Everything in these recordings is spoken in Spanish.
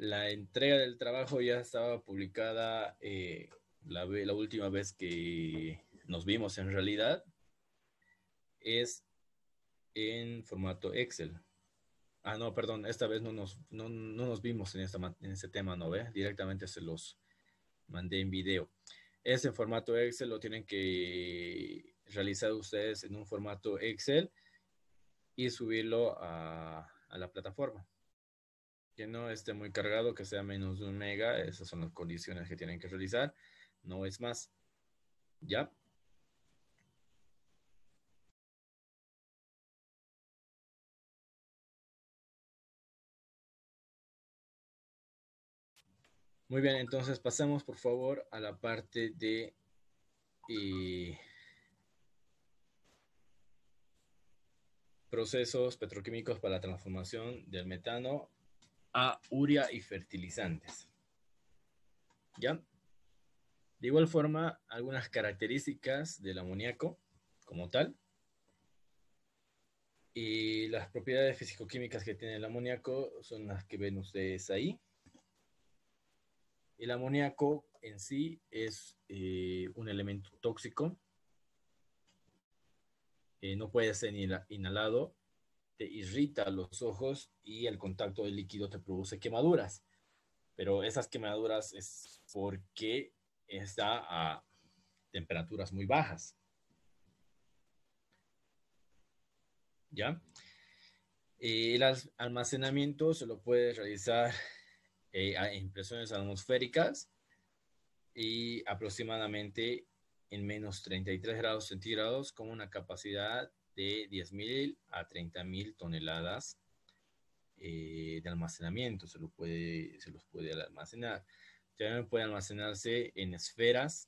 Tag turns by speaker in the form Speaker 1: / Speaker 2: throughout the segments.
Speaker 1: La entrega del trabajo ya estaba publicada la última vez que nos vimos en realidad. Es en formato Excel. Ah, no, perdón, esta vez no nos vimos en este tema, ¿no ve? Directamente se los mandé en video. Ese formato Excel lo tienen que realizar ustedes en un formato Excel y subirlo a la plataforma. Que no esté muy cargado, que sea menos de 1 mega, esas son las condiciones que tienen que realizar, no es más. ¿Ya? Muy bien, entonces pasamos por favor a la parte de procesos petroquímicos para la transformación del metano a urea y fertilizantes. ¿Ya? De igual forma, algunas características del amoníaco como tal y las propiedades físico-químicas que tiene el amoníaco son las que ven ustedes ahí. El amoníaco en sí es un elemento tóxico, no puede ser inhalado, te irrita los ojos y el contacto del líquido te produce quemaduras. Pero esas quemaduras es porque está a temperaturas muy bajas. ¿Ya? El almacenamiento se lo puede realizar en presiones atmosféricas y aproximadamente en menos 33 grados centígrados con una capacidad de 10.000 a 30.000 toneladas de almacenamiento. Se los puede almacenar. También puede almacenarse en esferas.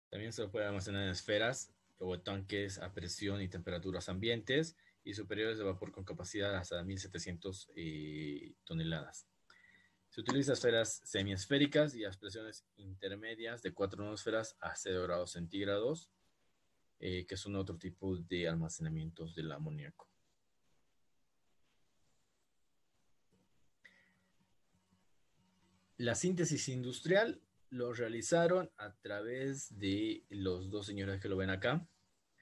Speaker 1: También se puede almacenar en esferas o tanques a presión y temperaturas ambientes y superiores de vapor con capacidad hasta 1.700 toneladas. Se utiliza esferas semiesféricas y a presiones intermedias de 4 atmósferas a 0 grados centígrados, que son otro tipo de almacenamientos del amoníaco. La síntesis industrial lo realizaron a través de los dos señores que lo ven acá,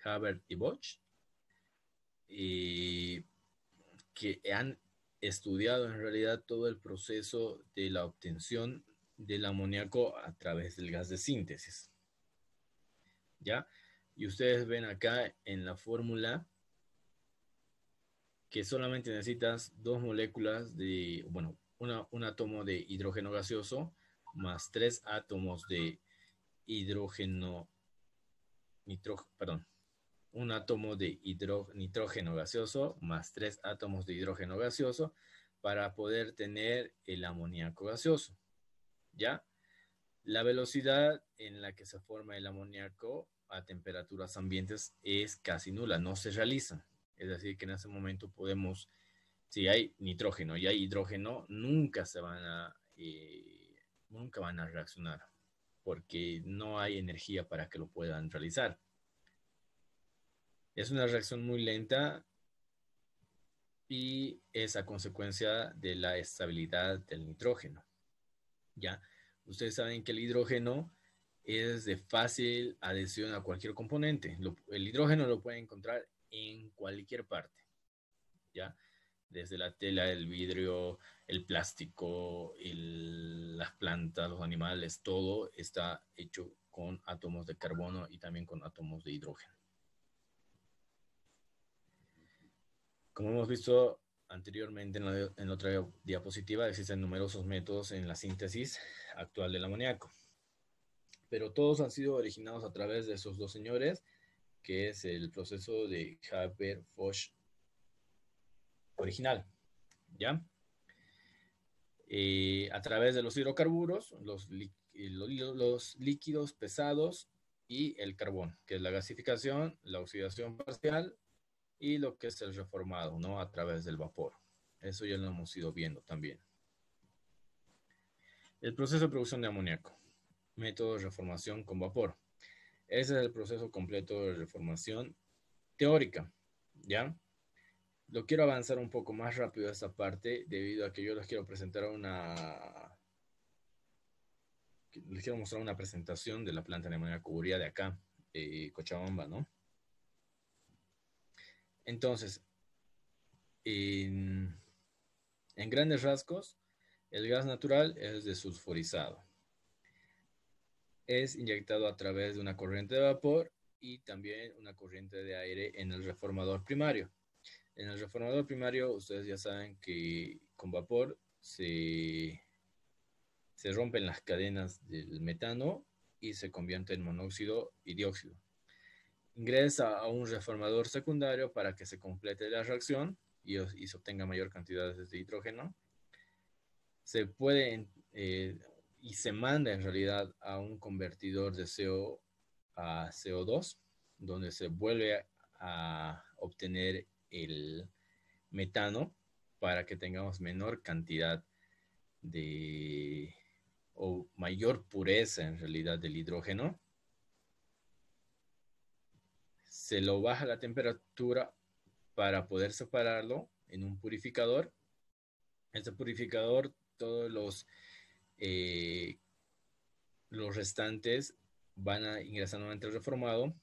Speaker 1: Haber y Bosch, que han estudiado en realidad todo el proceso de la obtención del amoníaco a través del gas de síntesis. ¿Ya? Y ustedes ven acá en la fórmula que solamente necesitas dos moléculas de, bueno, un átomo de hidrógeno gaseoso más tres átomos de hidrógeno, perdón, un átomo de nitrógeno gaseoso más tres átomos de hidrógeno gaseoso para poder tener el amoníaco gaseoso. ¿Ya? La velocidad en la que se forma el amoníaco a temperaturas ambientes es casi nula, no se realiza. Es decir, que en ese momento podemos, si hay nitrógeno y hay hidrógeno, nunca van a reaccionar, porque no hay energía para que lo puedan realizar. Es una reacción muy lenta y es a consecuencia de la estabilidad del nitrógeno. ¿Ya? Ustedes saben que el hidrógeno es de fácil adhesión a cualquier componente. El hidrógeno lo pueden encontrar en cualquier parte, ¿ya? Desde la tela, el vidrio, el plástico, las plantas, los animales, todo está hecho con átomos de carbono y también con átomos de hidrógeno. Como hemos visto anteriormente en otra diapositiva, existen numerosos métodos en la síntesis actual del amoníaco, pero todos han sido originados a través de esos dos señores, que es el proceso de Haber-Bosch original, ¿ya? A través de los hidrocarburos, los líquidos pesados y el carbón, que es la gasificación, la oxidación parcial y lo que es el reformado, ¿no? A través del vapor. Eso ya lo hemos ido viendo también. El proceso de producción de amoníaco. Método de reformación con vapor. Ese es el proceso completo de reformación teórica, ¿ya? Lo quiero avanzar un poco más rápido esta parte debido a que yo les quiero presentar les quiero mostrar una presentación de la planta de amoníaco urea de acá, Cochabamba, ¿no? Entonces, en, en grandes rasgos, el gas natural es desulfurizado. Es inyectado a través de una corriente de vapor y también una corriente de aire en el reformador primario. En el reformador primario, ustedes ya saben que con vapor se rompen las cadenas del metano y se convierte en monóxido y dióxido. Ingresa a un reformador secundario para que se complete la reacción y se obtenga mayor cantidad de hidrógeno. Se puede y se manda en realidad a un convertidor de CO a CO2, donde se vuelve a obtener el metano para que tengamos menor cantidad de o mayor pureza en realidad del hidrógeno. Se lo baja la temperatura para poder separarlo en un purificador. Este purificador, todos los restantes van a ingresar nuevamente al reformado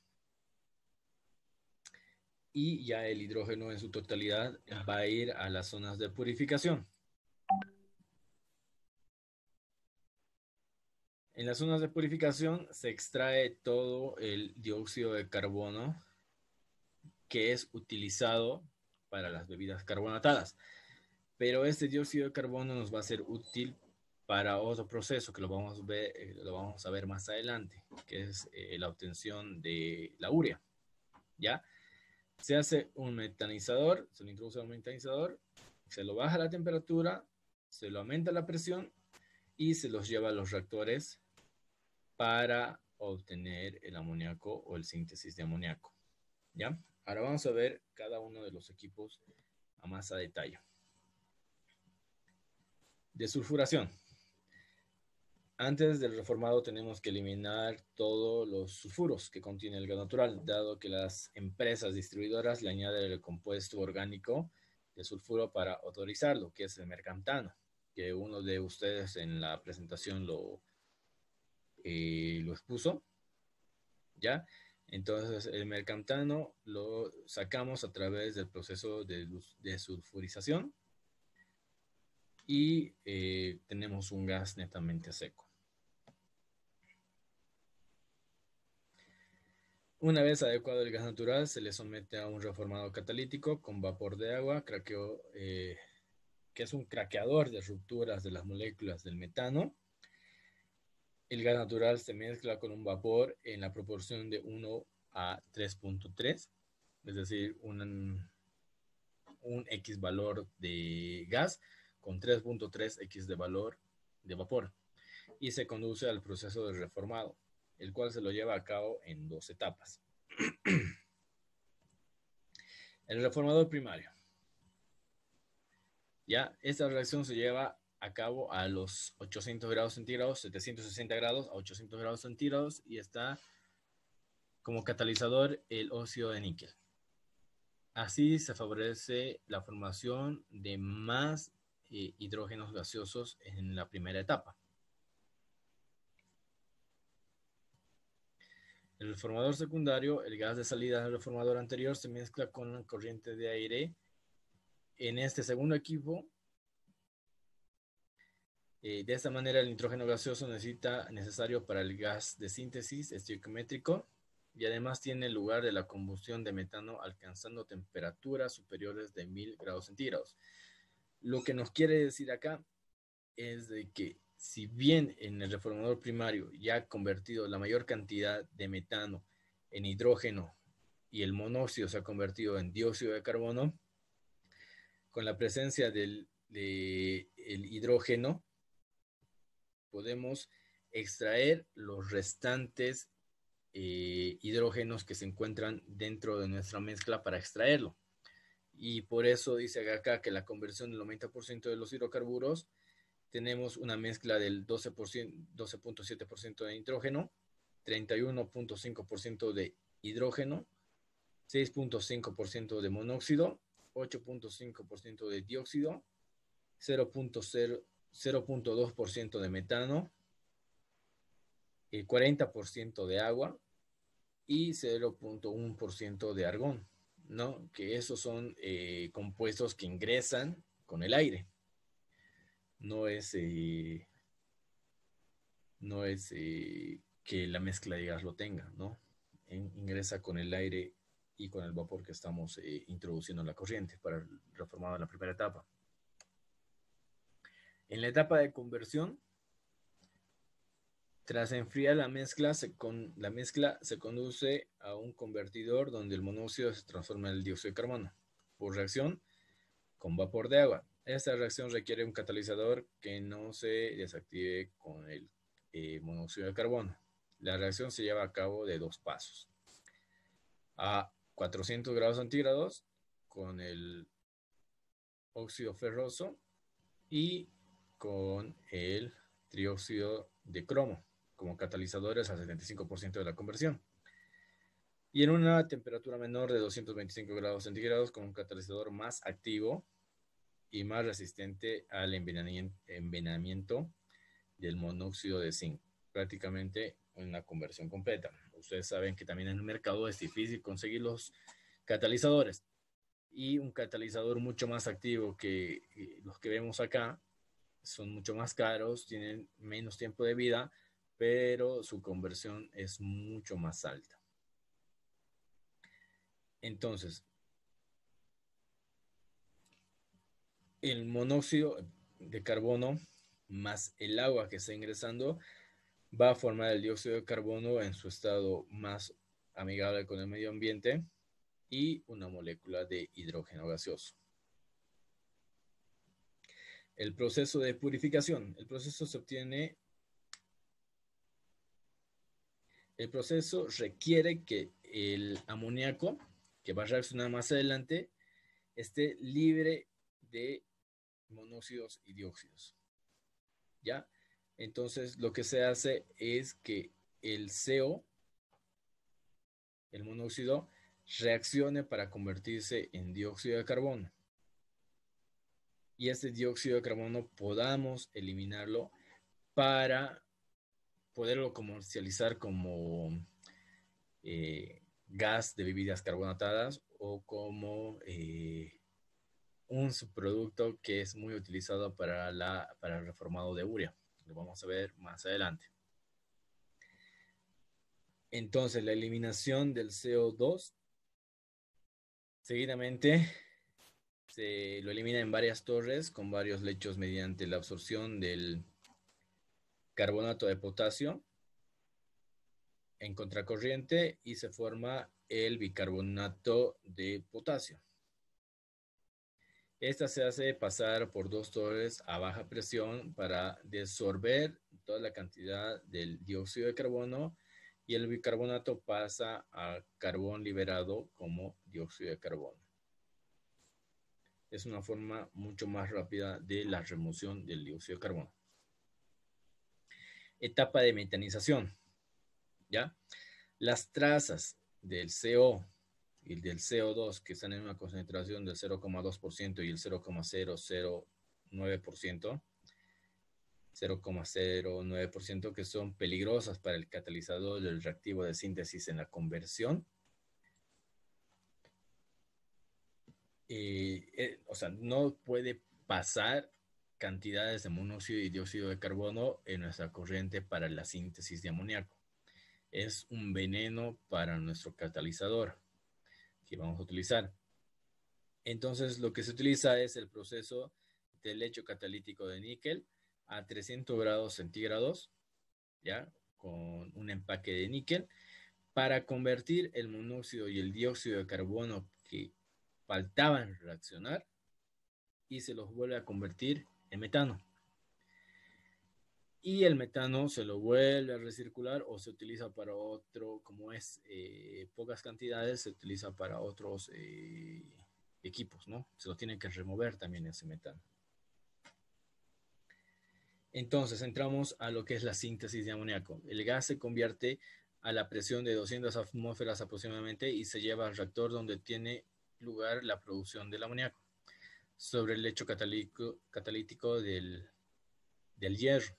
Speaker 1: y ya el hidrógeno en su totalidad va a ir a las zonas de purificación. En las zonas de purificación se extrae todo el dióxido de carbono que es utilizado para las bebidas carbonatadas. Pero este dióxido de carbono nos va a ser útil para otro proceso que lo vamos a ver más adelante, que es la obtención de la urea. ¿Ya? Se hace un metanizador, se le introduce un metanizador, se lo baja la temperatura, se lo aumenta la presión y se los lleva a los reactores para obtener el amoníaco o el síntesis de amoníaco. ¿Ya? Ahora vamos a ver cada uno de los equipos a más a detalle. Desulfuración. Antes del reformado tenemos que eliminar todos los sulfuros que contiene el gas natural, dado que las empresas distribuidoras le añaden el compuesto orgánico de sulfuro para autorizarlo, que es el mercaptano, que uno de ustedes en la presentación lo expuso, ¿ya? Entonces el mercaptano lo sacamos a través del proceso de sulfurización y tenemos un gas netamente seco. Una vez adecuado el gas natural, se le somete a un reformado catalítico con vapor de agua, que es un craqueador de rupturas de las moléculas del metano. El gas natural se mezcla con un vapor en la proporción de 1 a 3.3, es decir, un X valor de gas con 3.3 X de valor de vapor, y se conduce al proceso de reformado, el cual se lo lleva a cabo en 2 etapas. El reformador primario. Ya, esta reacción se lleva a cabo a los 800 grados centígrados, 760 grados a 800 grados centígrados, y está como catalizador el óxido de níquel. Así se favorece la formación de más hidrógenos gaseosos en la primera etapa. El reformador secundario, el gas de salida del reformador anterior se mezcla con la corriente de aire. En este segundo equipo, de esta manera, el nitrógeno gaseoso necesario para el gas de síntesis estequiométrico, y además tiene lugar de la combustión de metano alcanzando temperaturas superiores de 1000 grados centígrados. Lo que nos quiere decir acá es de que si bien en el reformador primario ya ha convertido la mayor cantidad de metano en hidrógeno y el monóxido se ha convertido en dióxido de carbono, con la presencia del hidrógeno podemos extraer los restantes hidrógenos que se encuentran dentro de nuestra mezcla para extraerlo. Y por eso dice acá que la conversión del 90% de los hidrocarburos tenemos una mezcla del 12.7% de nitrógeno, 31.5% de hidrógeno, 6.5% de monóxido 8.5% de dióxido, 0.2% de metano, el 40% de agua y 0.1% de argón, ¿no? Que esos son compuestos que ingresan con el aire. No es, que la mezcla, digas, lo tenga, ¿no? Ingresa con el aire y con el vapor que estamos introduciendo en la corriente para reformar en la primera etapa. En la etapa de conversión, tras enfriar la mezcla se conduce a un convertidor donde el monóxido se transforma en el dióxido de carbono por reacción con vapor de agua. Esta reacción requiere un catalizador que no se desactive con el monóxido de carbono. La reacción se lleva a cabo de 2 pasos. A 400 grados centígrados con el óxido ferroso y con el trióxido de cromo como catalizadores al 75% de la conversión. Y en una temperatura menor de 225 grados centígrados con un catalizador más activo y más resistente al envenenamiento del monóxido de zinc, prácticamente una conversión completa. Ustedes saben que también en el mercado es difícil conseguir los catalizadores, y un catalizador mucho más activo que los que vemos acá son mucho más caros, tienen menos tiempo de vida, pero su conversión es mucho más alta. Entonces, el monóxido de carbono más el agua que está ingresando va a formar el dióxido de carbono en su estado más amigable con el medio ambiente y una molécula de hidrógeno gaseoso. El proceso de purificación. El proceso requiere que el amoníaco, que va a reaccionar más adelante, esté libre de monóxidos y dióxidos. ¿Ya? Entonces, lo que se hace es que el CO, el monóxido, reaccione para convertirse en dióxido de carbono. Y este dióxido de carbono podamos eliminarlo para poderlo comercializar como gas de bebidas carbonatadas o como un subproducto que es muy utilizado para el reformado de urea. Lo vamos a ver más adelante. Entonces, la eliminación del CO2 seguidamente se lo elimina en varias torres con varios lechos mediante la absorción del carbonato de potasio en contracorriente y se forma el bicarbonato de potasio. Esta se hace pasar por 2 torres a baja presión para desorber toda la cantidad del dióxido de carbono y el bicarbonato pasa a carbón liberado como dióxido de carbono. Es una forma mucho más rápida de la remoción del dióxido de carbono. Etapa de metanización. ¿Ya? Las trazas del CO y del CO2 que están en una concentración del 0,2% y el 0,009%, que son peligrosas para el catalizador del reactivo de síntesis en la conversión. O sea, no puede pasar cantidades de monóxido y dióxido de carbono en nuestra corriente para la síntesis de amoníaco. Es un veneno para nuestro catalizador que vamos a utilizar. Entonces, lo que se utiliza es el proceso del lecho catalítico de níquel a 300 grados centígrados, ¿ya? Con un empaque de níquel, para convertir el monóxido y el dióxido de carbono que faltaban reaccionar y se los vuelve a convertir en metano. Y el metano se lo vuelve a recircular o se utiliza para otro, como es pocas cantidades, se utiliza para otros equipos, ¿no? Se lo tienen que remover también ese metano. Entonces entramos a lo que es la síntesis de amoníaco. El gas se convierte a la presión de 200 atmósferas aproximadamente y se lleva al reactor donde tiene lugar la producción del amoníaco sobre el hecho catalítico del hierro.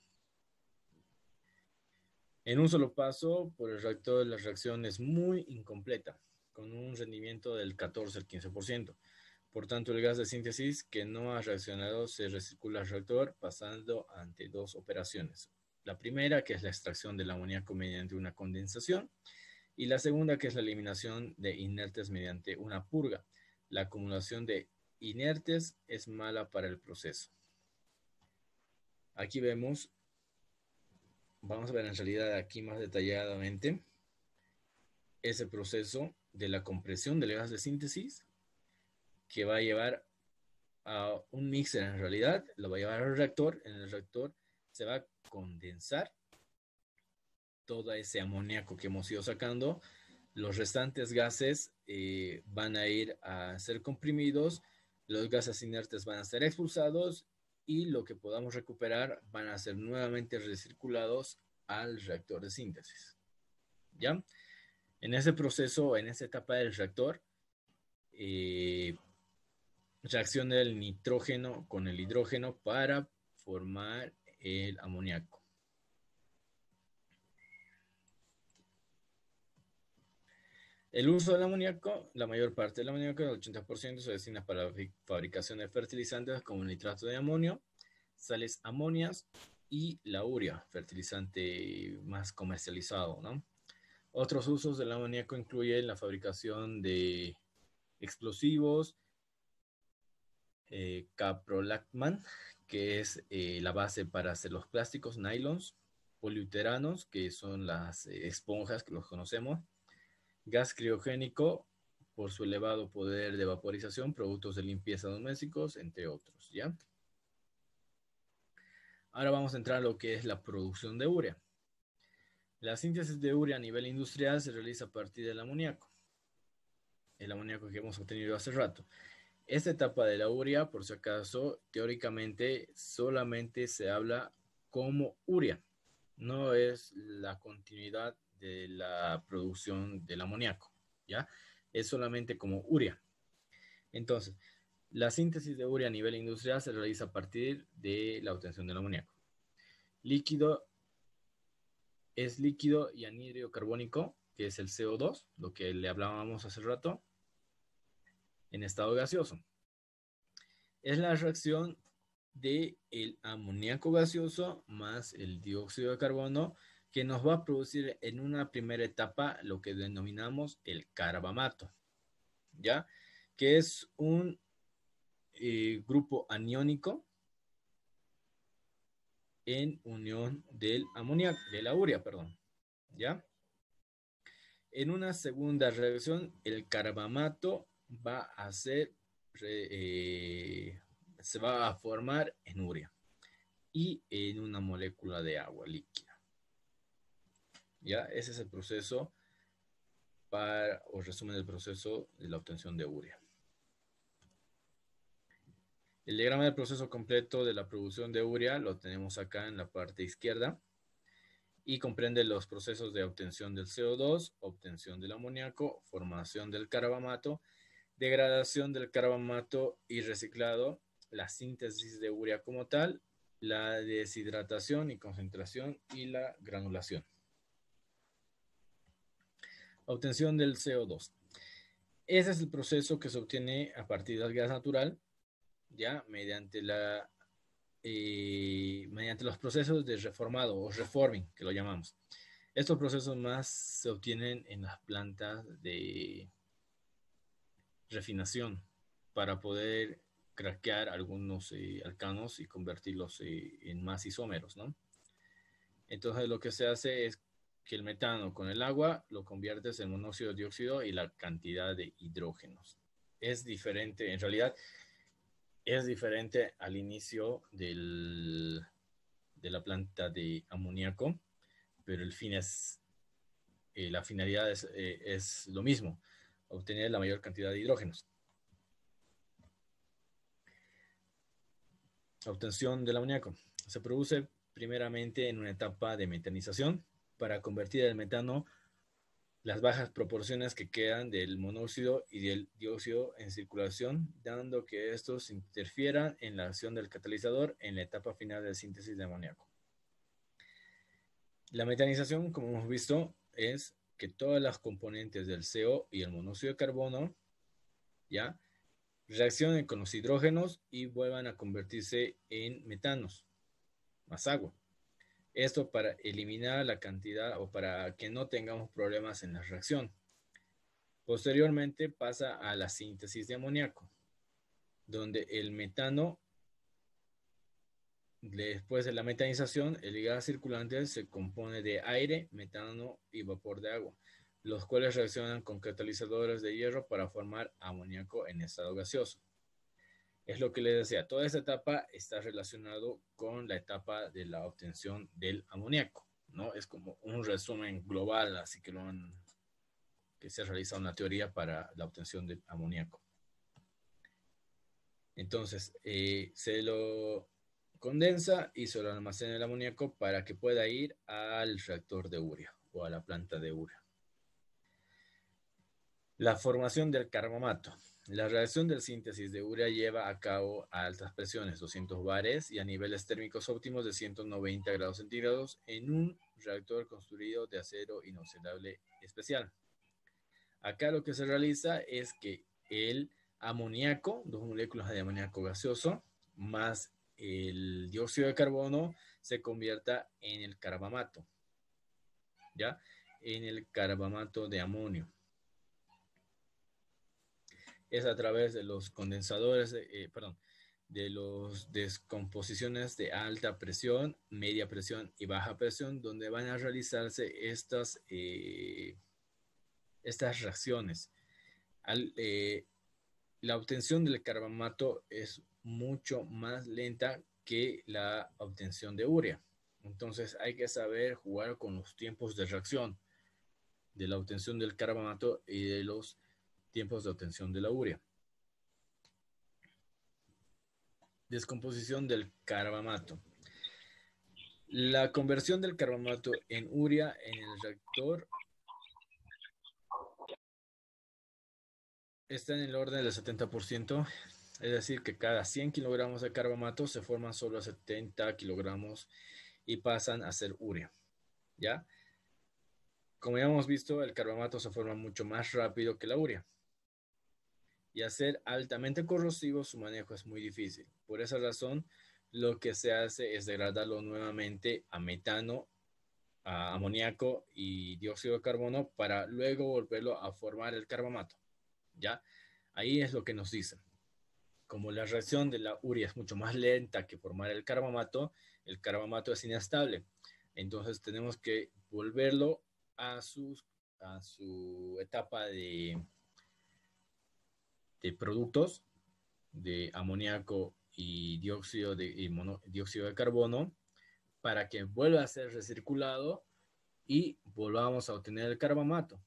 Speaker 1: En un solo paso, por el reactor, la reacción es muy incompleta, con un rendimiento del 14 al 15%. Por tanto, el gas de síntesis que no ha reaccionado se recircula al reactor pasando ante dos operaciones. La primera, que es la extracción del amoníaco mediante una condensación, y la segunda, que es la eliminación de inertes mediante una purga. La acumulación de inertes es mala para el proceso. Aquí vemos, vamos a ver en realidad aquí más detalladamente ese proceso de la compresión del gas de síntesis que va a llevar a un mixer en realidad, lo va a llevar al reactor, en el reactor se va a condensar todo ese amoníaco que hemos ido sacando, los restantes gases van a ir a ser comprimidos, los gases inertes van a ser expulsados y lo que podamos recuperar van a ser nuevamente recirculados al reactor de síntesis. ¿Ya? En ese proceso, en esa etapa del reactor, reacciona el nitrógeno con el hidrógeno para formar el amoníaco. El uso del amoníaco, la mayor parte del amoníaco, el 80%, se destina para la fabricación de fertilizantes como el nitrato de amonio, sales amonias y la urea, fertilizante más comercializado, ¿no? Otros usos del amoníaco incluyen la fabricación de explosivos, caprolactam, que es la base para hacer los plásticos, nylons, poliuteranos, que son las esponjas que los conocemos, gas criogénico por su elevado poder de vaporización, productos de limpieza domésticos, entre otros, ¿ya? Ahora vamos a entrar a lo que es la producción de urea. La síntesis de urea a nivel industrial se realiza a partir del amoníaco, el amoníaco que hemos obtenido hace rato. Esta etapa de la urea, por si acaso, teóricamente solamente se habla como urea, no es la continuidad de la producción del amoníaco, ¿ya? Es solamente como urea. Entonces, la síntesis de urea a nivel industrial se realiza a partir de la obtención del amoníaco. Líquido es líquido y anhídrido carbónico, que es el CO2, lo que le hablábamos hace rato, en estado gaseoso. Es la reacción del amoníaco gaseoso más el dióxido de carbono que nos va a producir en una primera etapa lo que denominamos el carbamato, ¿ya? Que es un grupo aniónico en unión del amoníaco, de la urea, perdón, ¿ya? En una segunda reacción, el carbamato va a ser, se va a formar en urea y en una molécula de agua líquida. ¿Ya? Ese es el proceso o resumen del proceso de la obtención de urea. El diagrama del proceso completo de la producción de urea lo tenemos acá en la parte izquierda y comprende los procesos de obtención del CO2, obtención del amoníaco, formación del carbamato, degradación del carbamato y reciclado, la síntesis de urea como tal, la deshidratación y concentración y la granulación. Obtención del CO2. Ese es el proceso que se obtiene a partir del gas natural, ya mediante los procesos de reformado o reforming, que lo llamamos. Estos procesos más se obtienen en las plantas de refinación para poder craquear algunos alcanos y convertirlos en más isómeros, ¿no? Entonces lo que se hace es que el metano con el agua lo conviertes en monóxido de dióxido y la cantidad de hidrógenos. Es diferente, en realidad es diferente al inicio de la planta de amoníaco, pero el fin es, la finalidad es lo mismo, obtener la mayor cantidad de hidrógenos. Obtención del amoníaco. Se produce primeramente en una etapa de metanización para convertir el metano las bajas proporciones que quedan del monóxido y del dióxido en circulación, dando que estos interfieran en la acción del catalizador en la etapa final de síntesis de amoníaco. La metanización, como hemos visto, es que todas las componentes del CO y el monóxido de carbono, ¿ya?, reaccionen con los hidrógenos y vuelvan a convertirse en metanos, más agua. Esto para eliminar la cantidad o para que no tengamos problemas en la reacción. Posteriormente pasa a la síntesis de amoníaco, donde el metano, después de la metanización, el gas circulante se compone de aire, metano y vapor de agua, los cuales reaccionan con catalizadores de hierro para formar amoníaco en estado gaseoso. Es lo que les decía, toda esta etapa está relacionado con la etapa de la obtención del amoníaco, ¿no? Es como un resumen global, así que que se realiza una teoría para la obtención del amoníaco. Entonces, se lo condensa y se lo almacena el amoníaco para que pueda ir al reactor de urea o a la planta de urea. La formación del carbamato. La reacción de síntesis de urea lleva a cabo a altas presiones, 200 bares, y a niveles térmicos óptimos de 190 grados centígrados en un reactor construido de acero inoxidable especial. Acá lo que se realiza es que el amoníaco, 2 moléculas de amoníaco gaseoso, más el dióxido de carbono, se convierta en el carbamato, ¿ya? En el carbamato de amonio. Es a través de los condensadores, de las descomposiciones de alta presión, media presión y baja presión, donde van a realizarse estas reacciones. La obtención del carbamato es mucho más lenta que la obtención de urea. Entonces hay que saber jugar con los tiempos de reacción de la obtención del carbamato y de los tiempos de obtención de la urea. Descomposición del carbamato. La conversión del carbamato en urea en el reactor está en el orden del 70%, es decir, que cada 100 kilogramos de carbamato se forman solo 70 kilogramos y pasan a ser urea, ¿ya? Como ya hemos visto, el carbamato se forma mucho más rápido que la urea. Y al ser altamente corrosivo, su manejo es muy difícil. Por esa razón, lo que se hace es degradarlo nuevamente a metano, a amoníaco y dióxido de carbono para luego volverlo a formar el carbamato, ¿ya? Ahí es lo que nos dicen. Como la reacción de la urea es mucho más lenta que formar el carbamato es inestable. Entonces tenemos que volverlo a su etapa de productos de amoníaco y dióxido de carbono para que vuelva a ser recirculado y volvamos a obtener el carbamato.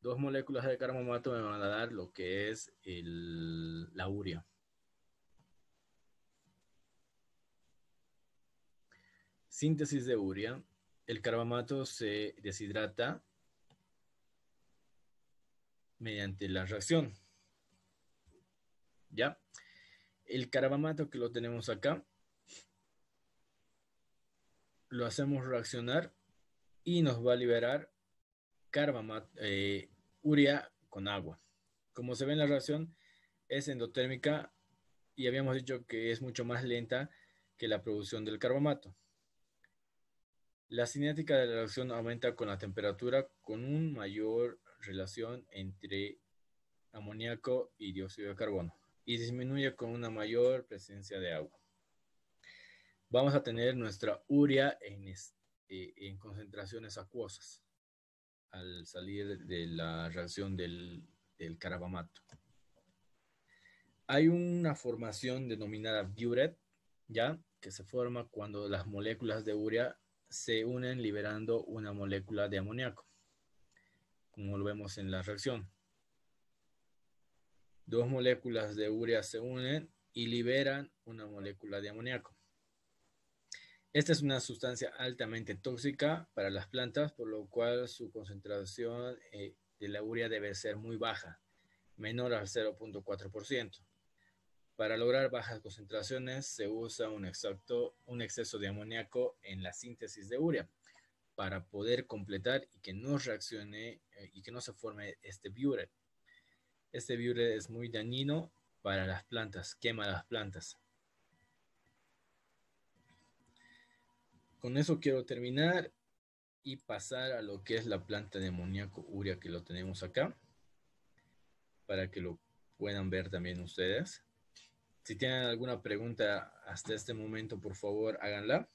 Speaker 1: 2 moléculas de carbamato me van a dar lo que es la urea. Síntesis de urea. El carbamato se deshidrata mediante la reacción. ¿Ya? El carbamato que lo tenemos acá, lo hacemos reaccionar y nos va a liberar urea con agua. Como se ve en la reacción, es endotérmica y habíamos dicho que es mucho más lenta que la producción del carbamato. La cinética de la reacción aumenta con la temperatura con una mayor relación entre amoníaco y dióxido de carbono y disminuye con una mayor presencia de agua. Vamos a tener nuestra urea en concentraciones acuosas al salir de la reacción del carbamato. Hay una formación denominada biuret, ¿ya? Que se forma cuando las moléculas de urea se unen liberando una molécula de amoníaco, como lo vemos en la reacción. 2 moléculas de urea se unen y liberan una molécula de amoníaco. Esta es una sustancia altamente tóxica para las plantas, por lo cual su concentración de la urea debe ser muy baja, menor al 0,4%. Para lograr bajas concentraciones se usa un exceso de amoníaco en la síntesis de urea para poder completar y que no reaccione y que no se forme este biure. Este biure es muy dañino para las plantas, quema las plantas. Con eso quiero terminar y pasar a lo que es la planta de amoníaco urea que lo tenemos acá, para que lo puedan ver también ustedes. Si tienen alguna pregunta hasta este momento, por favor, háganla.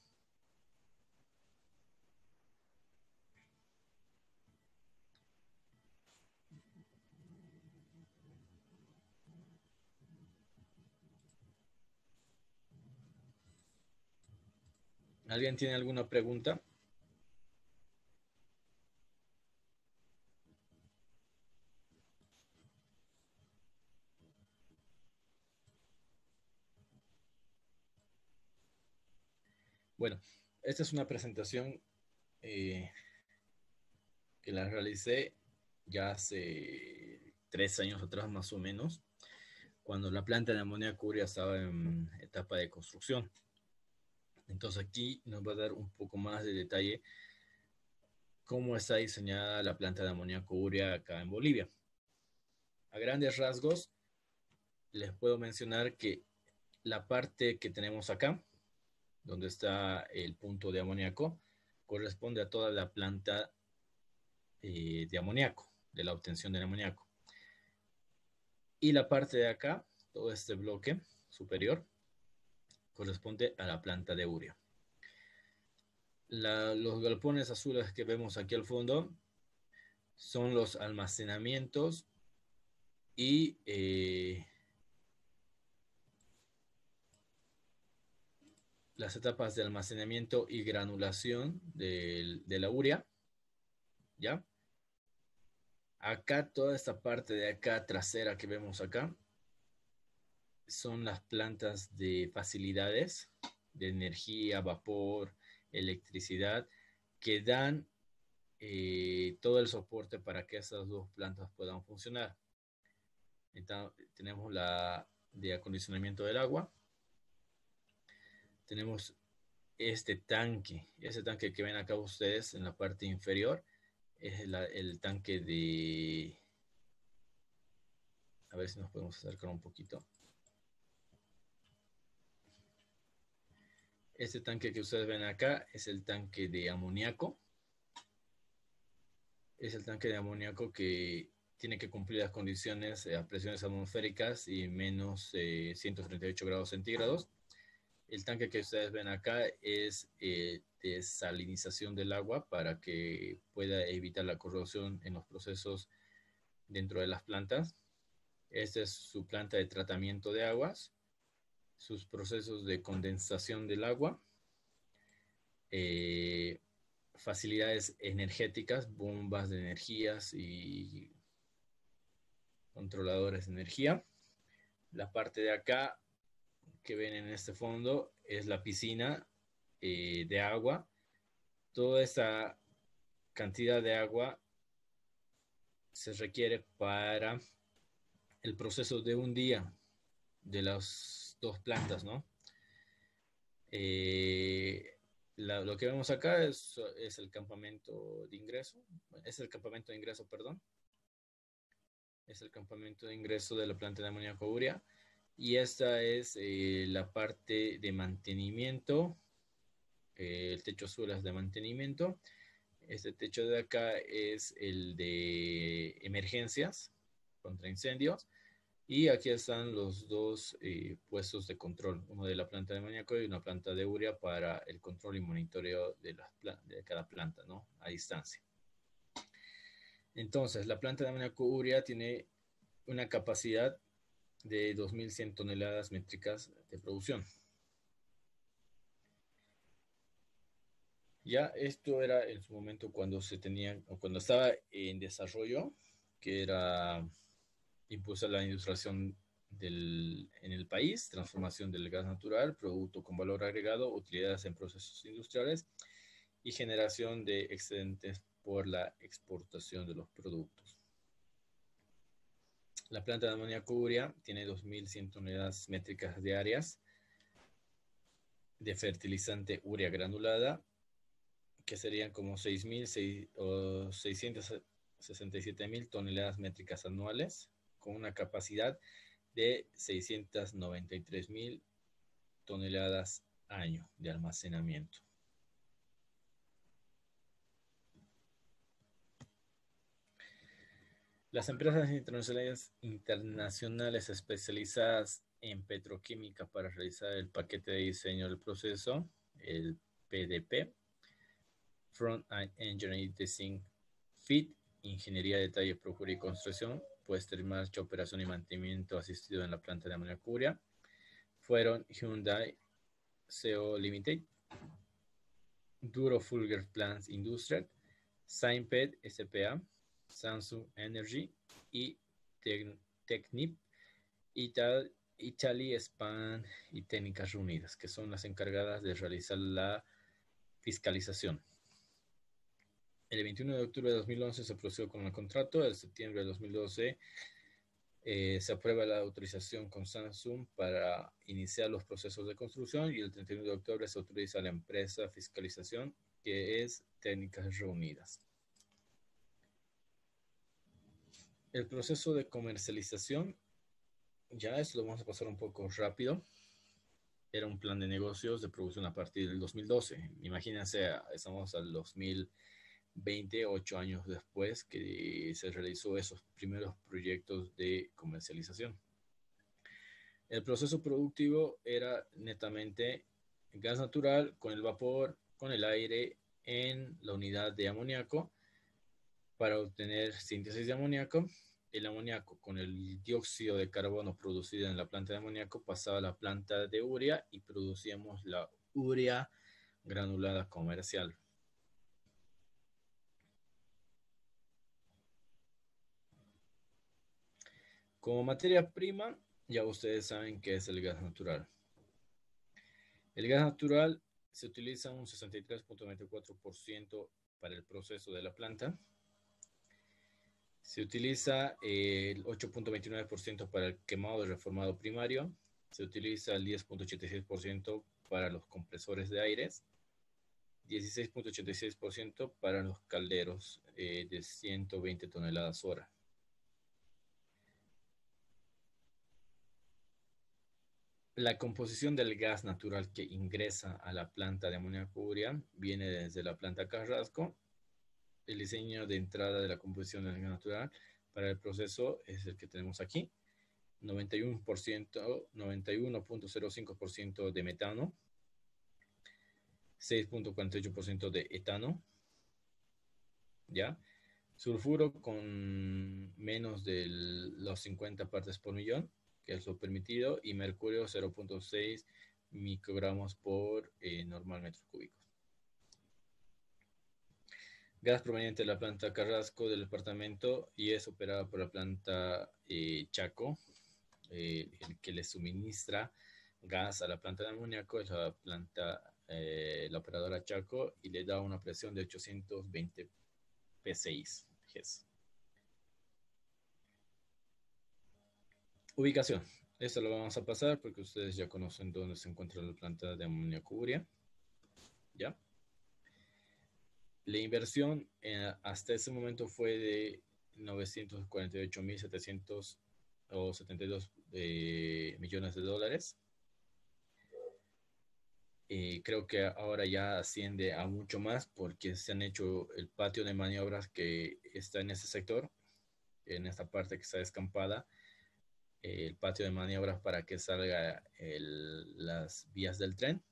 Speaker 1: ¿Alguien tiene alguna pregunta? Bueno, esta es una presentación eh, que la realicé ya hace 3 años atrás más o menos, cuando la planta de amoníaco urea estaba en etapa de construcción. Entonces aquí nos va a dar un poco más de detalle cómo está diseñada la planta de amoníaco urea acá en Bolivia. A grandes rasgos, les puedo mencionar que la parte que tenemos acá, donde está el punto de amoníaco, corresponde a toda la planta de amoníaco, de la obtención del amoníaco. Y la parte de acá, todo este bloque superior, corresponde a la planta de urea. Los galpones azules que vemos aquí al fondo son los almacenamientos y las etapas de almacenamiento y granulación de la urea, ¿ya? Acá, toda esta parte de acá trasera que vemos acá, son las plantas de facilidades de energía, vapor, electricidad, que dan todo el soporte para que esas dos plantas puedan funcionar. Entonces, tenemos la de acondicionamiento del agua, tenemos ese tanque que ven acá ustedes en la parte inferior, es el tanque de... A ver si nos podemos acercar un poquito. Este tanque que ustedes ven acá es el tanque de amoníaco. Es el tanque de amoníaco que tiene que cumplir las condiciones a presiones atmosféricas y menos 138 grados centígrados. El tanque que ustedes ven acá es desalinización del agua para que pueda evitar la corrosión en los procesos dentro de las plantas. Esta es su planta de tratamiento de aguas, sus procesos de condensación del agua, eh, facilidades energéticas, bombas de energías y controladores de energía. La parte de acá que ven en este fondo es la piscina de agua. Toda esta cantidad de agua se requiere para el proceso de un día de las dos plantas, ¿no? Lo que vemos acá es el campamento de ingreso, es el campamento de ingreso, perdón, es el campamento de ingreso de la planta de amoníaco urea, y esta es la parte de mantenimiento, el techo azul es de mantenimiento, este techo de acá es el de emergencias contra incendios, y aquí están los dos puestos de control, uno de la planta de amoníaco y una planta de urea para el control y monitoreo de cada planta, ¿no? A distancia. Entonces, la planta de amoníaco urea tiene una capacidad de 2.100 toneladas métricas de producción. Ya esto era en su momento cuando se tenía, o cuando estaba en desarrollo, que era impulsar la industrialización en el país, transformación del gas natural, producto con valor agregado, utilidades en procesos industriales y generación de excedentes por la exportación de los productos. La planta de amoníaco urea tiene 2.100 toneladas métricas diarias de fertilizante urea granulada, que serían como 667.000 toneladas métricas anuales, con una capacidad de 693.000 toneladas año de almacenamiento. Las empresas internacionales especializadas en petroquímica para realizar el paquete de diseño del proceso, el PDP, Front End Engineering Design, FIT, Ingeniería de Detalle, Procura y Construcción, puesta en marcha, operación y mantenimiento asistido en la planta de amoníaco urea, fueron Hyundai CO Limited, Duro Fulger Plants Industrial, Sainped SPA, Samsung Energy y Technip Italy, Span y Técnicas Reunidas, que son las encargadas de realizar la fiscalización. El 21 de octubre de 2011 se procedió con el contrato. El septiembre de 2012 se aprueba la autorización con Samsung para iniciar los procesos de construcción y el 31 de octubre se autoriza a la empresa fiscalización, que es Técnicas Reunidas. El proceso de comercialización, ya esto lo vamos a pasar un poco rápido. Era un plan de negocios de producción a partir del 2012. Imagínense, estamos al 2020, 8 años después que se realizó esos primeros proyectos de comercialización. El proceso productivo era netamente gas natural con el vapor, con el aire en la unidad de amoníaco para obtener síntesis de amoníaco. El amoníaco con el dióxido de carbono producido en la planta de amoníaco pasaba a la planta de urea y producíamos la urea granulada comercial. Como materia prima, ya ustedes saben qué es el gas natural. El gas natural se utiliza un 63.24% para el proceso de la planta. Se utiliza el 8.29% para el quemado y reformado primario. Se utiliza el 10.86% para los compresores de aires. 16.86% para los calderos de 120 toneladas hora. La composición del gas natural que ingresa a la planta de amoníaco urea viene desde la planta Carrasco. El diseño de entrada de la composición del gas natural para el proceso es el que tenemos aquí. 91.05% de metano, 6.48% de etano, ¿ya? Sulfuro con menos de los 50 partes por millón, que es lo permitido, y mercurio 0.6 microgramos por normal metro cúbico. Gas proveniente de la planta Carrasco del departamento y es operada por la planta Chaco. El que le suministra gas a la planta de amoníaco es la planta, la operadora Chaco, y le da una presión de 820 psi. Ubicación. Esto lo vamos a pasar porque ustedes ya conocen dónde se encuentra la planta de amoníaco urea. ¿Ya? La inversión hasta ese momento fue de 948.772 millones de dólares. Creo que ahora ya asciende a mucho más porque se han hecho el patio de maniobras que está en ese sector, en esta parte que está descampada, el patio de maniobras para que salga las vías del tren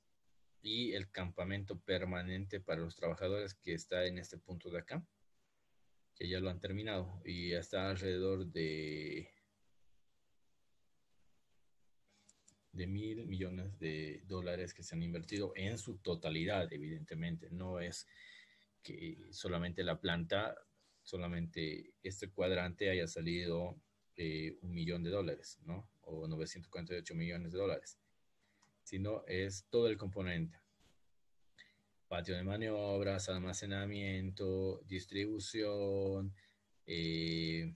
Speaker 1: y el campamento permanente para los trabajadores que está en este punto de acá, que ya lo han terminado y está alrededor de 1.000 millones de dólares que se han invertido en su totalidad. Evidentemente no es que solamente la planta, solamente este cuadrante haya salido $1 millón, ¿no? o 948 millones de dólares, sino es todo el componente. Patio de maniobras, almacenamiento, distribución, eh,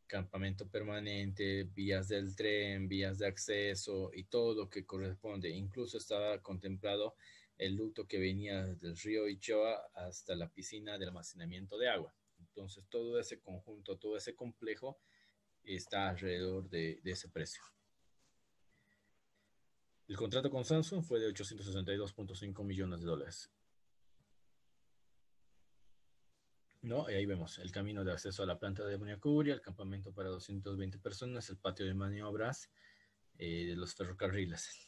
Speaker 1: campamento permanente, vías del tren, vías de acceso y todo lo que corresponde. Incluso estaba contemplado el ducto que venía desde el río Ichoa hasta la piscina de almacenamiento de agua. Entonces, todo ese conjunto, todo ese complejo está alrededor de ese precio. El contrato con Samsung fue de 862.5 millones de dólares. ¿No? Y ahí vemos el camino de acceso a la planta de amoníaco, el campamento para 220 personas, el patio de maniobras de los ferrocarriles.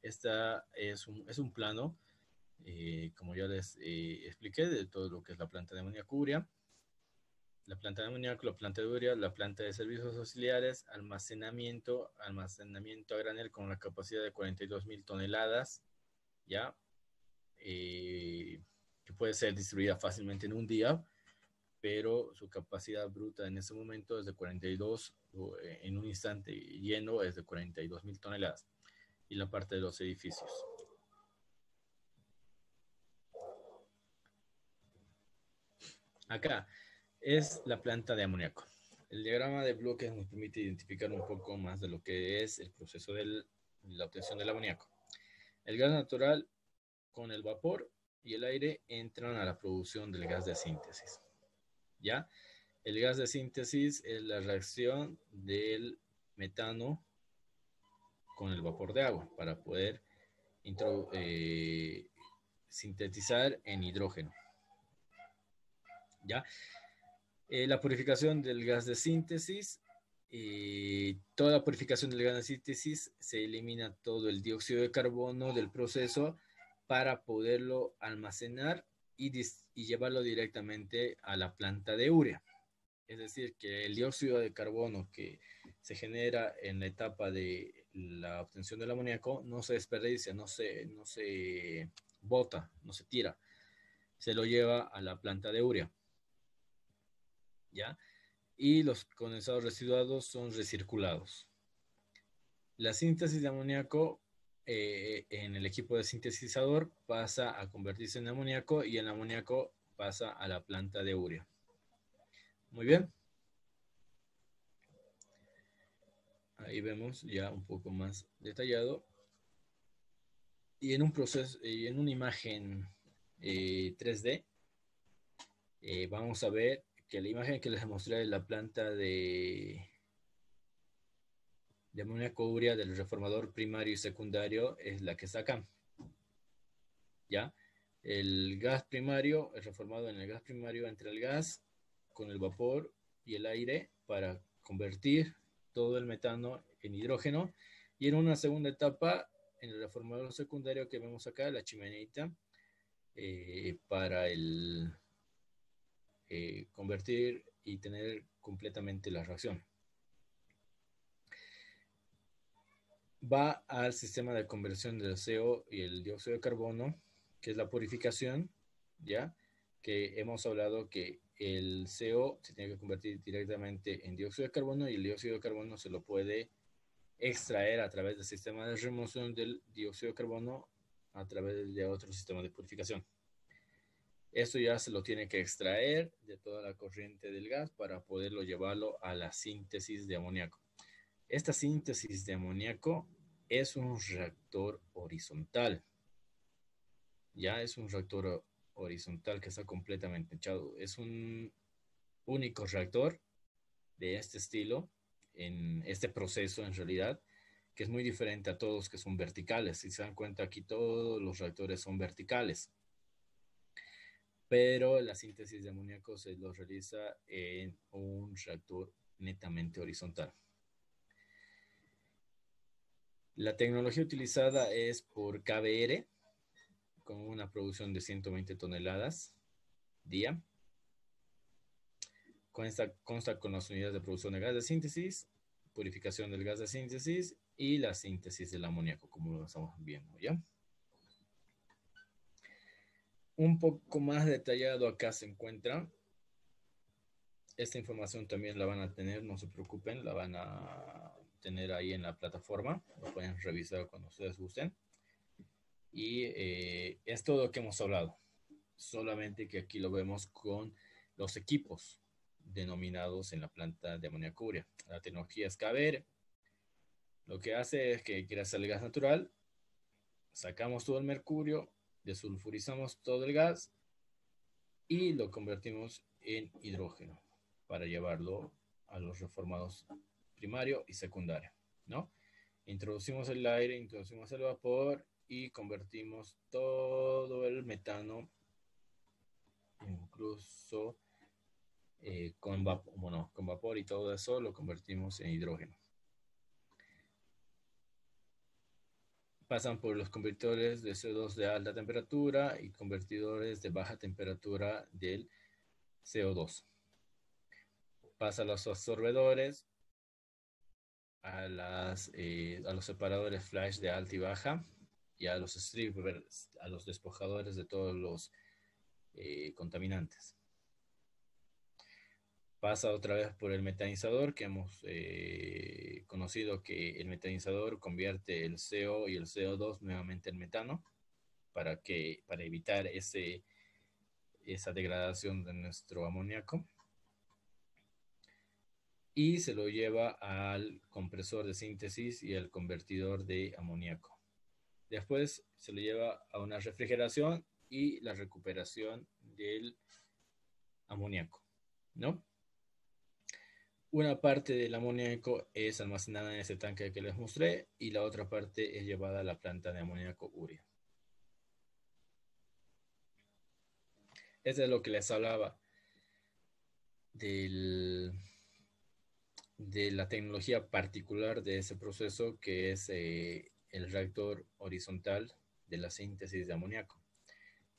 Speaker 1: Esta es un plano, como ya les expliqué, de todo lo que es la planta de amoníaco, la planta de amoníaco, la planta de urea, la planta de servicios auxiliares, almacenamiento a granel con una capacidad de 42.000 toneladas, ¿ya? Que puede ser distribuida fácilmente en un día, pero su capacidad bruta en ese momento es de 42, en un instante lleno es de 42.000 toneladas. Y la parte de los edificios. Acá es la planta de amoníaco. El diagrama de bloques nos permite identificar un poco más de lo que es el proceso de la obtención del amoníaco. El gas natural con el vapor y el aire entran a la producción del gas de síntesis. ¿Ya? El gas de síntesis es la reacción del metano con el vapor de agua para poder sintetizar en hidrógeno. ¿Ya? La purificación del gas de síntesis. Toda la purificación del gas de síntesis se elimina todo el dióxido de carbono del proceso para poderlo almacenar y llevarlo directamente a la planta de urea. Es decir, que el dióxido de carbono que se genera en la etapa de la obtención del amoníaco no se desperdicia, no se bota, no se tira, se lo lleva a la planta de urea. ¿Ya? Y los condensados residuados son recirculados. La síntesis de amoníaco en el equipo de sintetizador pasa a convertirse en amoníaco y el amoníaco pasa a la planta de urea. Muy bien. Ahí vemos ya un poco más detallado. Y en un proceso, en una imagen 3D, vamos a ver que la imagen que les mostré de la planta de amoníaco urea del reformador primario y secundario es la que está acá. ¿Ya? El gas primario es reformado en el gas primario entre el gas con el vapor y el aire para convertir todo el metano en hidrógeno. Y en una segunda etapa, en el reformador secundario que vemos acá, la chimeneita, para convertir y tener completamente la reacción. Va al sistema de conversión del CO y el dióxido de carbono, que es la purificación, ¿ya? Que hemos hablado que el CO se tiene que convertir directamente en dióxido de carbono y el dióxido de carbono se lo puede extraer a través del sistema de remoción del dióxido de carbono a través de otro sistema de purificación. Esto ya se lo tiene que extraer de toda la corriente del gas para poderlo llevarlo a la síntesis de amoníaco. Esta síntesis de amoníaco es un reactor horizontal. Ya es un reactor horizontal que está completamente echado. Es un único reactor de este estilo, en este proceso en realidad, que es muy diferente a todos que son verticales. Si se dan cuenta, aquí todos los reactores son verticales. Pero la síntesis de amoníaco se lo realiza en un reactor netamente horizontal. La tecnología utilizada es por KBR, con una producción de 120 toneladas día. Consta con las unidades de producción de gas de síntesis, purificación del gas de síntesis y la síntesis del amoníaco, como lo estamos viendo, ¿ya? Un poco más detallado acá se encuentra. Esta información también la van a tener, no se preocupen, la van a tener ahí en la plataforma, lo pueden revisar cuando ustedes gusten. Y es todo lo que hemos hablado, solamente que aquí lo vemos con los equipos denominados en la planta de amoníaco urea. La tecnología es KBR. Lo que hace es que gracias al gas natural, sacamos todo el mercurio, desulfurizamos todo el gas y lo convertimos en hidrógeno para llevarlo a los reformados primario y secundario, ¿no? Introducimos el aire, introducimos el vapor y convertimos todo el metano, incluso con vapor y todo eso, lo convertimos en hidrógeno. Pasan por los convertidores de CO2 de alta temperatura y convertidores de baja temperatura del CO2. Pasa a los absorbedores, a los separadores flash de alta y baja, y a los strippers, a los despojadores de todos los contaminantes. Pasa otra vez por el metanizador, que hemos conocido que el metanizador convierte el CO y el CO2 nuevamente en metano para evitar esa degradación de nuestro amoníaco. Y se lo lleva al compresor de síntesis y al convertidor de amoníaco. Después se lo lleva a una refrigeración y la recuperación del amoníaco, ¿no? Una parte del amoníaco es almacenada en ese tanque que les mostré y la otra parte es llevada a la planta de amoníaco urea. Eso es lo que les hablaba de la tecnología particular de ese proceso, que es el reactor horizontal de la síntesis de amoníaco.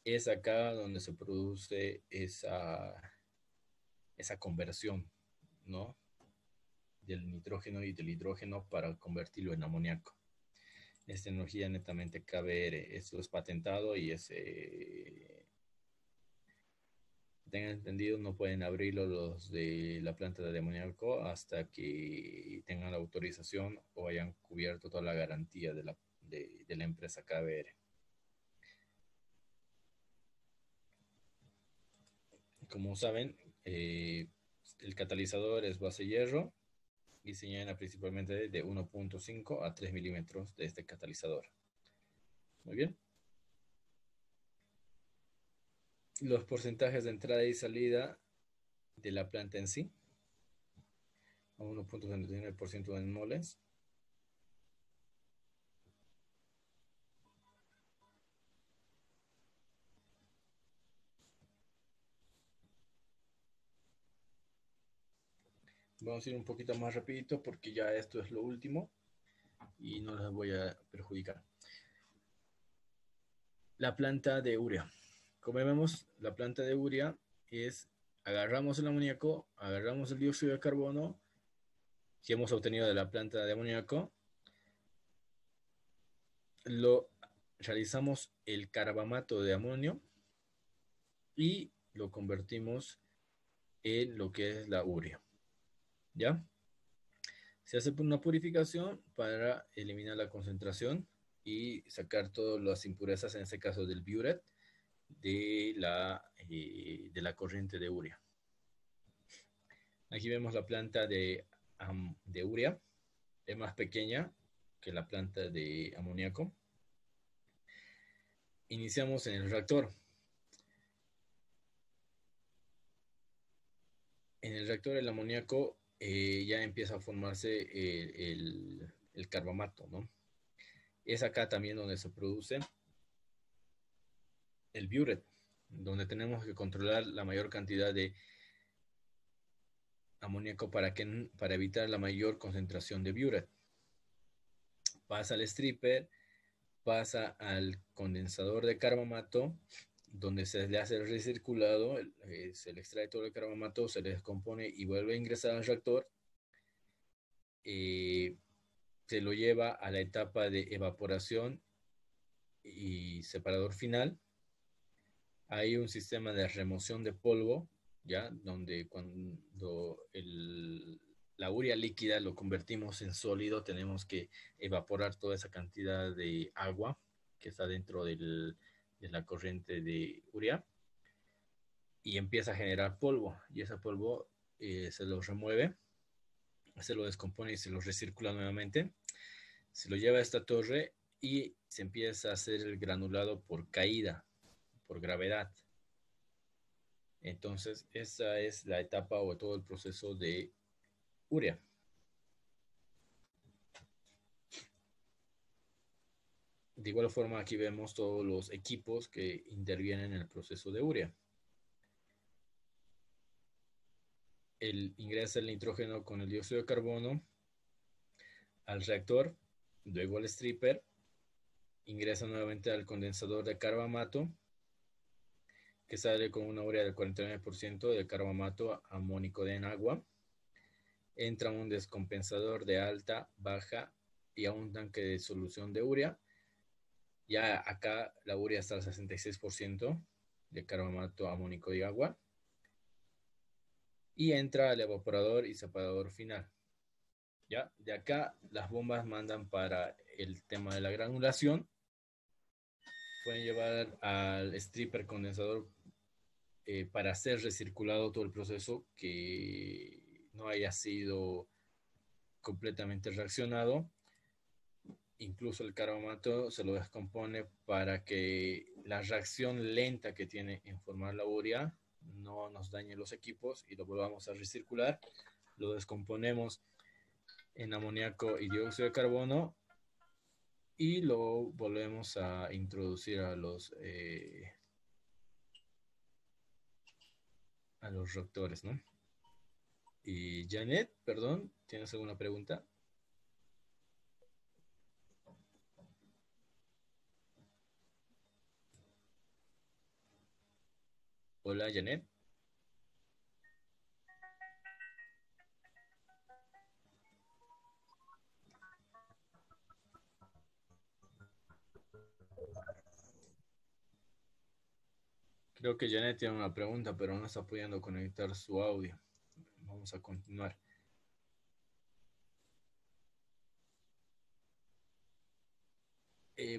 Speaker 1: Es acá donde se produce esa conversión, ¿no? Del nitrógeno y del hidrógeno para convertirlo en amoníaco. Es tecnología netamente KBR. Esto es patentado y tengan entendido, no pueden abrirlo los de la planta de amoníaco hasta que tengan la autorización o hayan cubierto toda la garantía de la empresa KBR. Como saben, el catalizador es base hierro y se llena principalmente de 1.5 a 3 milímetros de este catalizador. Muy bien. Los porcentajes de entrada y salida de la planta en sí, a 1.79% en moles. Vamos a ir un poquito más rapidito porque ya esto es lo último y no les voy a perjudicar. La planta de urea. Como vemos, la planta de urea es: agarramos el amoníaco, agarramos el dióxido de carbono que hemos obtenido de la planta de amoníaco, lo realizamos el carbamato de amonio y lo convertimos en lo que es la urea. ¿Ya? Se hace una purificación para eliminar la concentración y sacar todas las impurezas, en este caso del biuret, de la corriente de urea. Aquí vemos la planta de urea, es más pequeña que la planta de amoníaco. Iniciamos en el reactor. En el reactor el amoníaco ya empieza a formarse el carbamato, ¿no? Es acá también donde se produce el biuret, donde tenemos que controlar la mayor cantidad de amoníaco para evitar la mayor concentración de biuret. Pasa al stripper, pasa al condensador de carbamato, donde se le hace el recirculado, se le extrae todo el carbamato, se le descompone y vuelve a ingresar al reactor. Se lo lleva a la etapa de evaporación y separador final. Hay un sistema de remoción de polvo, ¿ya? Donde cuando la urea líquida lo convertimos en sólido, tenemos que evaporar toda esa cantidad de agua que está dentro de la corriente de urea y empieza a generar polvo. Y ese polvo se lo remueve, se lo descompone y se lo recircula nuevamente. Se lo lleva a esta torre y se empieza a hacer el granulado por caída, por gravedad. Entonces, esa es la etapa o todo el proceso de urea. De igual forma, aquí vemos todos los equipos que intervienen en el proceso de urea. Ingresa el nitrógeno con el dióxido de carbono al reactor, luego al stripper, ingresa nuevamente al condensador de carbamato, que sale con una urea del 49% de carbamato amónico en agua, entra un descompensador de alta, baja y a un tanque de solución de urea. Ya acá la urea está al 66% de carbamato amónico y agua. Y entra al evaporador y separador final. ¿Ya? De acá las bombas mandan para el tema de la granulación. Pueden llevar al stripper condensador para ser recirculado todo el proceso que no haya sido completamente reaccionado. Incluso el carbamato se lo descompone para que la reacción lenta que tiene en formar la urea no nos dañe los equipos y lo volvamos a recircular. Lo descomponemos en amoníaco y dióxido de carbono y lo volvemos a introducir a los reactores, ¿no? Y Janet, perdón, ¿tienes alguna pregunta? Hola, Janet. Creo que Janet tiene una pregunta, pero no está pudiendo conectar su audio. Vamos a continuar.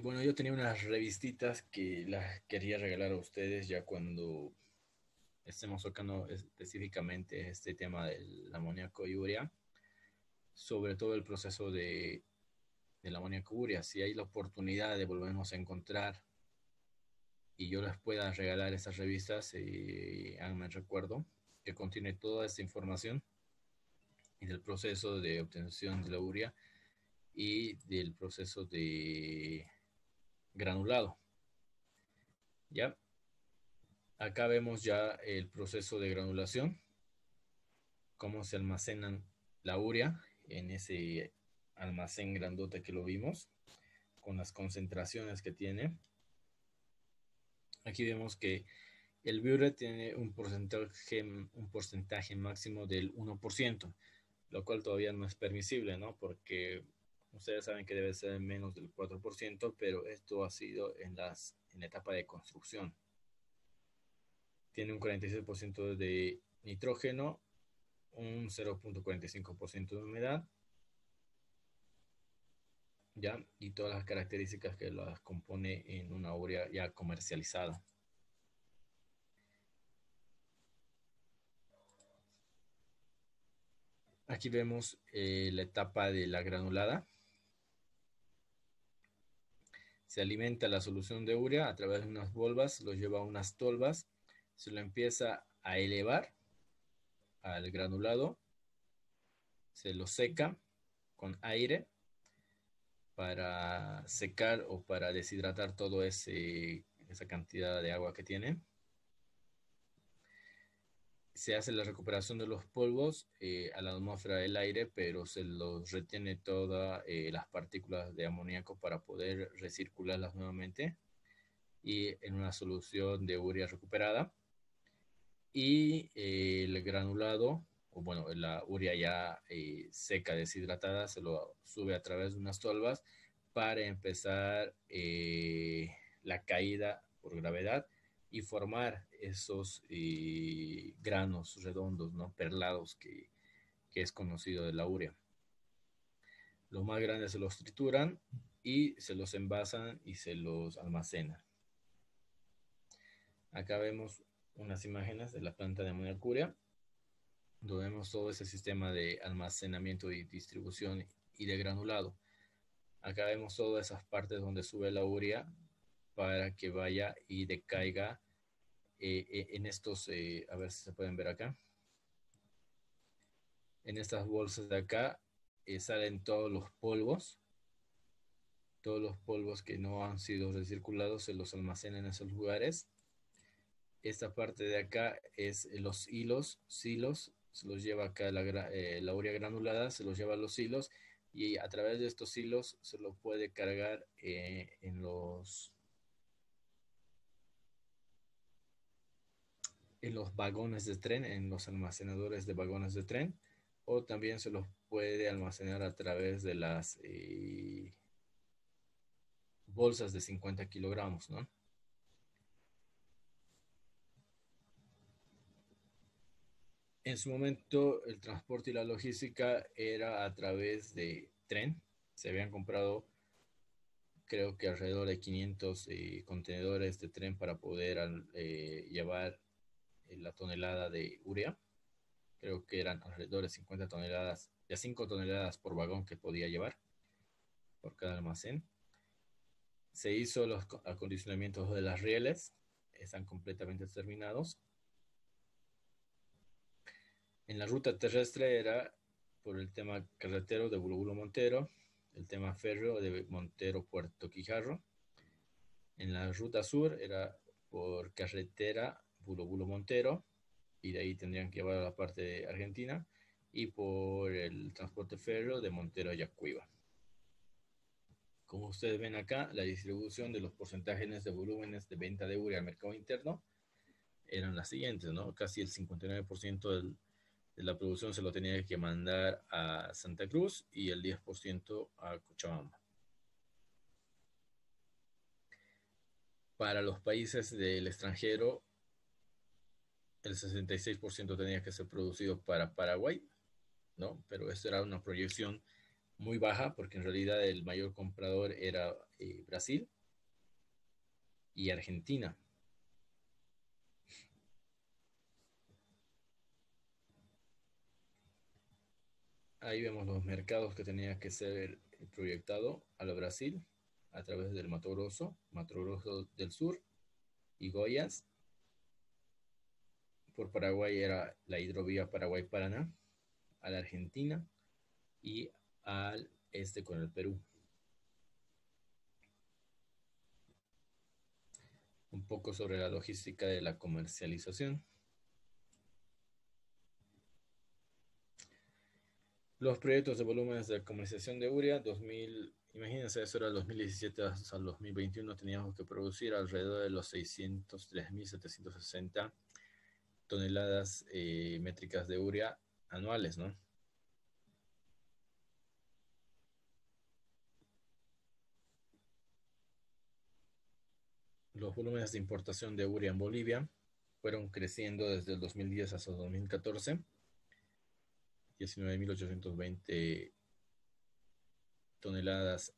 Speaker 1: Bueno, yo tenía unas revistitas que las quería regalar a ustedes ya cuando estemos tocando específicamente este tema del amoníaco y urea, sobre todo el proceso del amoníaco y urea. Si hay la oportunidad de volvernos a encontrar y yo les pueda regalar esas revistas, háganme recuerdo que contiene toda esta información y del proceso de obtención de la urea y del proceso de granulado. ¿Ya? Acá vemos ya el proceso de granulación, cómo se almacenan la urea en ese almacén grandote que lo vimos, con las concentraciones que tiene. Aquí vemos que el biure tiene un porcentaje máximo del 1%, lo cual todavía no es permisible, ¿no? Porque ustedes saben que debe ser menos del 4%, pero esto ha sido en la etapa de construcción. Tiene un 46% de nitrógeno, un 0.45% de humedad, ¿ya? Y todas las características que las compone en una urea ya comercializada. Aquí vemos la etapa de la granulada. Se alimenta la solución de urea a través de unas bolvas, lo lleva a unas tolvas, se lo empieza a elevar al granulado, se lo seca con aire para secar o para deshidratar todo esa cantidad de agua que tiene. Se hace la recuperación de los polvos a la atmósfera del aire, pero se los retiene todas las partículas de amoníaco para poder recircularlas nuevamente y en una solución de urea recuperada. Y el granulado, o bueno, la urea ya seca, deshidratada, se lo sube a través de unas tolvas para empezar la caída por gravedad y formar esos granos redondos, ¿no? Perlados que que es conocido de la urea. Los más grandes se los trituran y se los envasan y se los almacenan. Acá vemos unas imágenes de la planta de amoníaco urea, donde vemos todo ese sistema de almacenamiento y distribución y de granulado. Acá vemos todas esas partes donde sube la urea para que vaya y decaiga en estos, a ver si se pueden ver acá. En estas bolsas de acá salen todos los polvos que no han sido recirculados se los almacenan en esos lugares. Esta parte de acá es los hilos, silos, se los lleva acá la urea granulada, se los lleva a los hilos y a través de estos hilos se lo puede cargar en los vagones de tren, en los almacenadores de vagones de tren, o también se los puede almacenar a través de las bolsas de 50 kilogramos, ¿no? En su momento, el transporte y la logística era a través de tren. Se habían comprado, creo que alrededor de 500 contenedores de tren para poder llevar la tonelada de urea. Creo que eran alrededor de 50 toneladas, de 5 toneladas por vagón que podía llevar por cada almacén. Se hizo los acondicionamientos de las rieles, están completamente terminados. En la ruta terrestre era por el tema carretero de Bulobulo Montero, el tema férreo de Montero Puerto Quijarro. En la ruta sur era por carretera Bulobulo Montero, y de ahí tendrían que llevar a la parte de Argentina, y por el transporte férreo de Montero a Yacuiba. Como ustedes ven acá, la distribución de los porcentajes de volúmenes de venta de urea al mercado interno eran las siguientes, ¿no? Casi el 59% de la producción se lo tenía que mandar a Santa Cruz y el 10% a Cochabamba. Para los países del extranjero, el 66% tenía que ser producido para Paraguay, ¿no? Pero esto era una proyección muy baja porque en realidad el mayor comprador era Brasil y Argentina. Ahí vemos los mercados que tenía que ser proyectado a la Brasil a través del Mato Grosso del Sur y Goiás. Por Paraguay era la hidrovía Paraguay-Paraná, a la Argentina y al este con el Perú. Un poco sobre la logística de la comercialización. Los proyectos de volúmenes de comercialización de urea, imagínense, eso era el 2017 hasta el 2021, teníamos que producir alrededor de los 603.760 toneladas métricas de urea anuales, ¿no? Los volúmenes de importación de urea en Bolivia fueron creciendo desde el 2010 hasta el 2014, 19.820 toneladas